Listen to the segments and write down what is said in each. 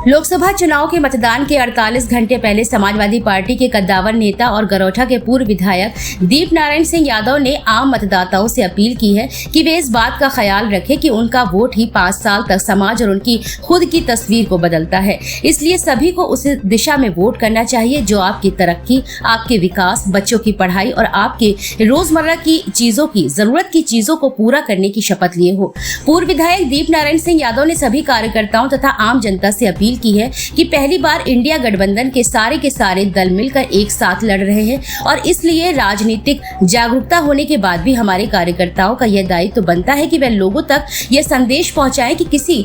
लोकसभा चुनाव के मतदान के 48 घंटे पहले समाजवादी पार्टी के कद्दावर नेता और गरोठा के पूर्व विधायक दीप नारायण सिंह यादव ने आम मतदाताओं से अपील की है कि वे इस बात का ख्याल रखें कि उनका वोट ही 5 साल तक समाज और उनकी खुद की तस्वीर को बदलता है। इसलिए सभी को उस दिशा में वोट करना चाहिए जो आपकी तरक्की, आपके विकास, बच्चों की पढ़ाई और आपके रोजमर्रा की चीजों की जरूरत की चीजों को पूरा करने की शपथ लिए हो। पूर्व विधायक दीप नारायण सिंह यादव ने सभी कार्यकर्ताओं तथा आम जनता से अपील की है कि पहली बार इंडिया गठबंधन के सारे दल मिलकर एक साथ लड़ रहे हैं और इसलिए राजनीतिक जागरूकता होने के बाद भी हमारे कार्यकर्ताओं का यह दायित्व तो बनता है कि वे लोगों तक यह संदेश पहुंचाएं कि किसी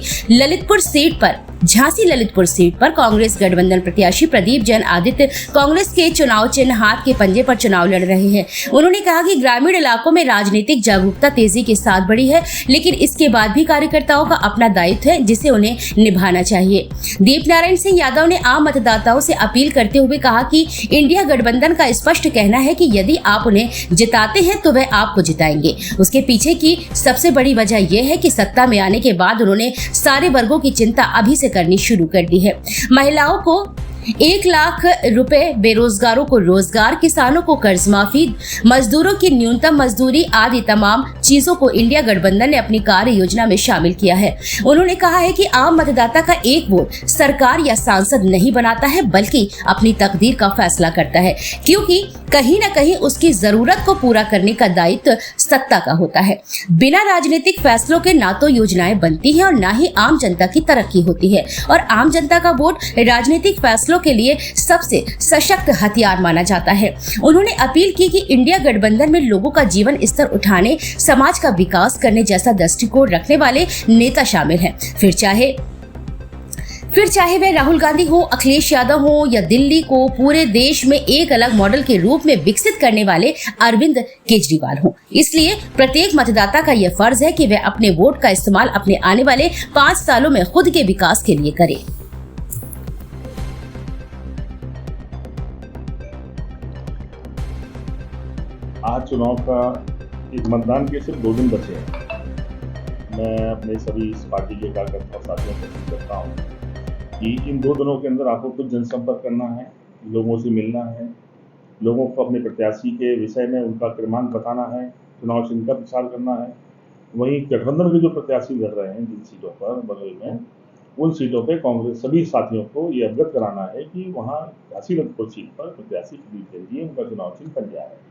झांसी ललितपुर सीट पर कांग्रेस गठबंधन प्रत्याशी प्रदीप जैन आदित्य कांग्रेस के चुनाव चिन्ह हाथ के पंजे पर चुनाव लड़ रहे हैं। उन्होंने कहा कि ग्रामीण इलाकों में राजनीतिक जागरूकता तेजी के साथ बढ़ी है, लेकिन इसके बाद भी कार्यकर्ताओं का अपना दायित्व है जिसे उन्हें निभाना चाहिए। दीप नारायण सिंह यादव ने आम मतदाताओं से अपील करते हुए कहा कि इंडिया गठबंधन का स्पष्ट कहना है कि यदि आप उन्हें जिताते हैं तो वह आपको जिताएंगे। उसके पीछे की सबसे बड़ी वजह यह है कि सत्ता में आने के बाद उन्होंने सारे वर्गों की चिंता अभी से करनी शुरू कर दी है। महिलाओं को 1 लाख रुपए, बेरोजगारों को रोजगार, किसानों को कर्ज माफी, मजदूरों की न्यूनतम मजदूरी आदि तमाम चीजों को इंडिया गठबंधन ने अपनी कार्य योजना में शामिल किया है। उन्होंने कहा है कि आम मतदाता का एक वोट सरकार या सांसद नहीं बनाता है बल्कि अपनी तकदीर का फैसला करता है, क्योंकि कहीं न कहीं उसकी जरूरत को पूरा करने का दायित्व सत्ता का होता है। बिना राजनीतिक फैसलों के ना तो योजनाएं बनती हैं और ना ही आम जनता की तरक्की होती है, और आम जनता का वोट राजनीतिक फैसलों के लिए सबसे सशक्त हथियार माना जाता है। उन्होंने अपील की कि इंडिया गठबंधन में लोगों का जीवन स्तर उठाने, समाज का विकास करने जैसा दृष्टिकोण रखने वाले नेता शामिल हैं। फिर चाहे वे राहुल गांधी हो, अखिलेश यादव हो या दिल्ली को पूरे देश में एक अलग मॉडल के रूप में विकसित करने वाले अरविंद केजरीवाल हो। इसलिए प्रत्येक मतदाता का यह फर्ज है कि वह अपने वोट का इस्तेमाल अपने आने वाले 5 सालों में खुद के विकास के लिए करे। आज चुनाव का एक मतदान के सिर्फ 2 दिन बचे हैं। मैं अपने सभी इस पार्टी के कार्यकर्ता साथियों से अपील करता हूँ कि इन 2 दिनों के अंदर आपको कुछ जनसंपर्क करना है, लोगों से मिलना है, लोगों को अपने प्रत्याशी के विषय में उनका क्रमांक बताना है, चुनाव चिन्ह का प्रचार करना है। वहीं गठबंधन के जो प्रत्याशी लड़ रहे हैं जिन सीटों पर बगल में, उन सीटों पर कांग्रेस सभी साथियों को ये अवगत कराना है कि वहाँ झांसी ललितपुर सीट पर प्रत्याशी प्रदीप जैन जी उनका चुनाव चिन्ह पंजा है।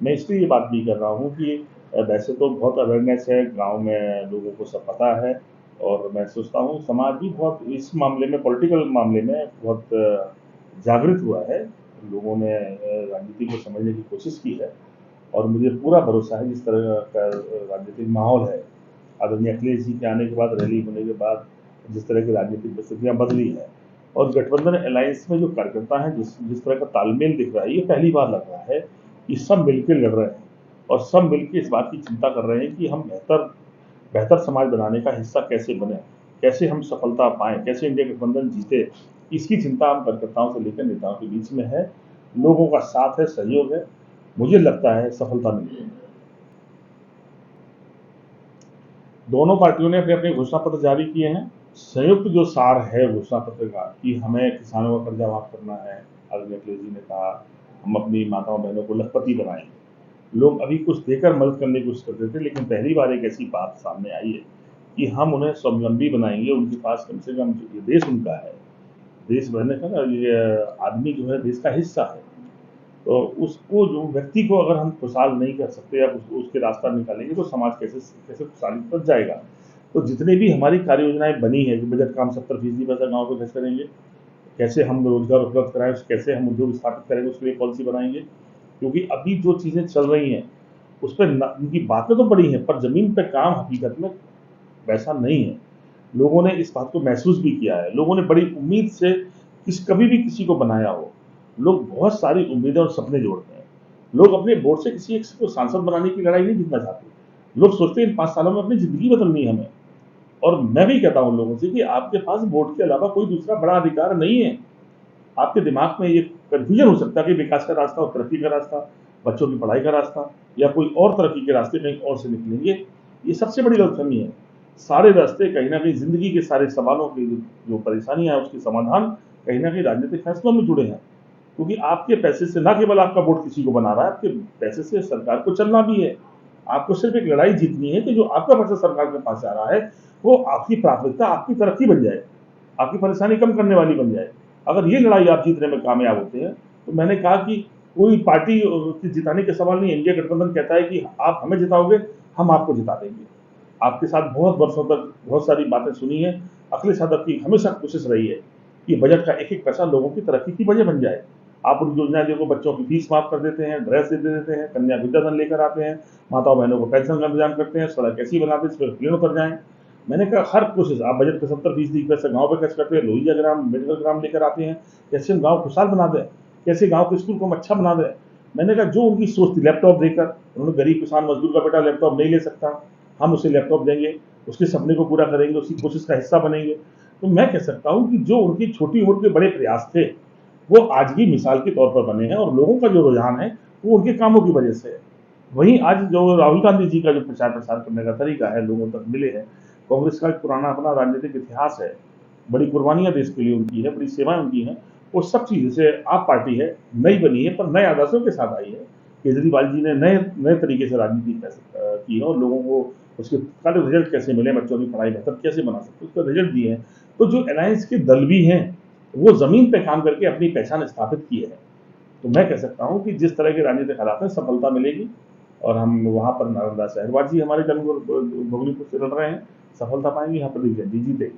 मैं इसलिए ये बात भी कर रहा हूँ कि वैसे तो बहुत अवेयरनेस है, गांव में लोगों को सब पता है, और मैं सोचता हूँ समाज भी बहुत इस मामले में, पॉलिटिकल मामले में बहुत जागृत हुआ है। लोगों ने राजनीति को समझने की कोशिश की है और मुझे पूरा भरोसा है जिस तरह का राजनीतिक माहौल है, आदरणीय अखिलेश जी के आने के बाद, रैली होने के बाद जिस तरह की राजनीतिक परिस्थितियाँ बदली है और गठबंधन अलायंस में जो कार्यकर्ता हैं जिस तरह का तालमेल दिख रहा है, ये पहली बार लग रहा है कि सब मिलकर लड़ रहे हैं और सब मिलकर इस बात की चिंता कर रहे हैं कि हम बेहतर समाज बनाने का हिस्सा कैसे बने, कैसे हम सफलता पाएं, कैसे इंडिया गठबंधन जीते। इसकी चिंता हम कार्यकर्ताओं से लेकर नेताओं के बीच में है। लोगों का साथ है, सहयोग है, मुझे लगता है सफलता मिलेगी। दोनों पार्टियों ने अपने अपने घोषणा पत्र जारी किए हैं। संयुक्त जो सार है घोषणा पत्र का कि हमें किसानों का कर्जा माफ करना है, आदरणीय अखिलेश जी ने कहा हम अपनी माताओं बहनों को लखपति बनाएंगे। लोग अभी कुछ देकर मदद करने की कोशिश करते थे, लेकिन पहली बार एक ऐसी बात सामने आई है कि हम उन्हें स्वावलंबी बनाएंगे। उनके पास कम से कम ये देश उनका है, देश बनने का ना, ये आदमी जो है देश का हिस्सा है, तो उसको जो व्यक्ति को अगर हम खुशहाल नहीं कर सकते या उसके रास्ता निकालेंगे तो समाज कैसे खुशहाली पर जाएगा। तो जितने भी हमारी कार्य योजनाएं बनी है कि बजट का हम 70% पैसा गाँव को खर्च करेंगे, कैसे हम रोजगार उपलब्ध कराएं, कैसे हम उद्योग स्थापित करेंगे, उसके लिए पॉलिसी बनाएंगे। क्योंकि अभी जो चीज़ें चल रही हैं उस पर उनकी बातें तो बड़ी हैं पर ज़मीन पर काम हकीकत में वैसा नहीं है। लोगों ने इस बात को महसूस भी किया है। लोगों ने बड़ी उम्मीद से कभी भी किसी को बनाया हो, लोग बहुत सारी उम्मीदें और सपने जोड़ते हैं। लोग अपने वोट से किसी एक को सांसद बनाने की लड़ाई नहीं जीतना चाहते। लोग सोचते हैं इन 5 सालों में अपनी ज़िंदगी बदलनी है हमें। और मैं भी कहता हूँ लोगों से कि आपके पास वोट के अलावा कोई दूसरा बड़ा अधिकार नहीं है। आपके दिमाग में ये कन्फ्यूजन हो सकता है कि विकास का रास्ता और तरक्की का रास्ता, बच्चों की पढ़ाई का रास्ता या कोई और तरक्की के रास्ते कहीं और से निकलेंगे। ये सबसे बड़ी गलतफहमी है। सारे रास्ते कहीं ना कहीं जिंदगी के सारे सवालों की जो परेशानियां हैं उसके समाधान कहीं ना कहीं राजनीतिक फैसलों में जुड़े हैं। क्योंकि आपके पैसे से ना केवल आपका वोट किसी को बना रहा है, आपके पैसे से सरकार को चलना भी है। आपको सिर्फ एक लड़ाई जीतनी है कि जो आपका पैसा सरकार के पास आ रहा है वो आपकी प्राथमिकता, आपकी तरक्की बन जाए, आपकी परेशानी कम करने वाली बन जाए। अगर ये लड़ाई आप जीतने में कामयाब होते हैं तो मैंने कहा कि कोई पार्टी की जिताने के सवाल नहीं। एनडीए गठबंधन कहता है कि आप हमें जिताओगे, हम आपको जिता देंगे। आपके साथ बहुत वर्षों तक बहुत सारी बातें सुनी है। अखिलेश यादव की हमेशा कोशिश रही है कि बजट का एक एक पैसा लोगों की तरक्की की वजह बन जाए। आप उन योजनाएं देखो, बच्चों की फीस माफ कर देते हैं, ड्रेस दे देते हैं, कन्या विद्याधन लेकर आते हैं, माताओं बहनों को पेंशन का इंतजाम करते हैं, सड़क ऐसी बनाते हैं इस पर क्लीन उतर जाए। मैंने कहा हर कोशिश, आप बजट के 70% पैसे गाँव पे खर्च करते हैं, लोहिया ग्राम मेडिकल ग्राम लेकर आते हैं, कैसे हम गाँव खुशहाल बना दें, कैसे गाँव के स्कूल को हम अच्छा बना दें। मैंने कहा जो उनकी सोच थी लैपटॉप देकर, उन्होंने गरीब किसान मजदूर का बेटा लैपटॉप नहीं ले सकता, हम उसे लैपटॉप देंगे, उसके सपने को पूरा करेंगे, उसकी कोशिश का हिस्सा बनेंगे। तो मैं कह सकता हूँ कि जो उनकी छोटी उम्र के बड़े प्रयास थे वो आज भी मिसाल के तौर पर बने हैं और लोगों का जो रुझान है वो उनके कामों की वजह से है। वहीं आज जो राहुल गांधी जी का जो प्रचार प्रसार करने का तरीका है लोगों तक मिले है, कांग्रेस का एक पुराना अपना राजनीतिक इतिहास है, बड़ी कुर्बानियां देश के लिए उनकी है, बड़ी सेवाएं उनकी हैं, वो सब चीज़ जैसे आप पार्टी है नई बनी है पर नए आदर्शों के साथ आई है। केजरीवाल जी ने नए नए तरीके से राजनीति की है और लोगों को उसके सारे रिजल्ट कैसे मिले, बच्चों की पढ़ाई बेहतर कैसे बना सकते उसका रिजल्ट दिए हैं। तो जो अलायंस के दल भी हैं वो जमीन पे काम करके अपनी पहचान स्थापित की है। तो मैं कह सकता हूँ कि जिस तरह के राजनीतिक हालात में सफलता मिलेगी और हम वहाँ पर नालंदा शहरवासी हमारे जन्म भूमि से लड़ रहे हैं, सफलता पाएंगे, यहाँ पर बीजेपी जीतेगी।